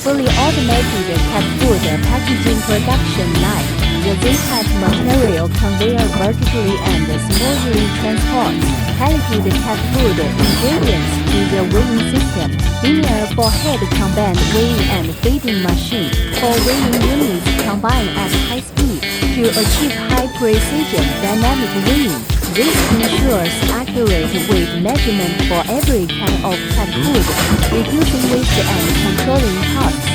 fully automated cat food packaging production line. The Z-type material conveyor vertically and smoothly transports palleted cat food ingredients to the weighing system. Linear four-head combined weighing and feeding machine. Four weighing units combine at high speed to achieve high precision dynamic weighing. This ensures accurate weight measurement for every can of cat food, reducing waste and controlling costs.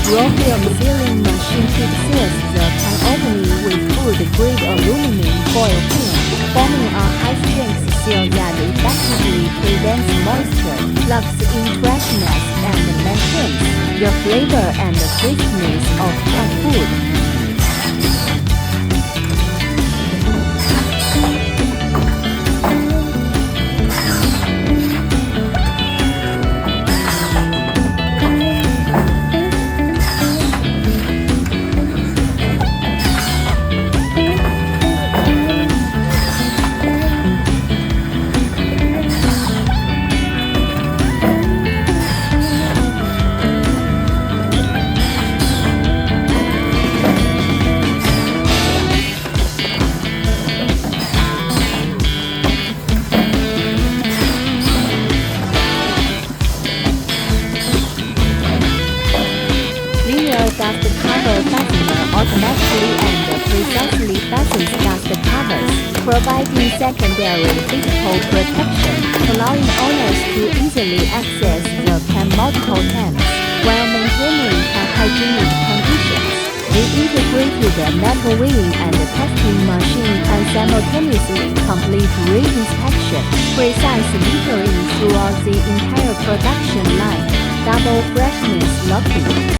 Raw film sealing machine seals the can opening with food-grade aluminum foil film, forming a high-strength seal that effectively prevents moisture, blocks in freshness, and maintains the flavor and crispness of cat food. Dust cover fastener automatically and precisely fastens dust covers, providing secondary physical protection, allowing owners to easily access the can multiple times while maintaining hygienic conditions. The integrated metal weighing and testing machine can simultaneously complete re-inspection, precise metering throughout the entire production line, double freshness locking.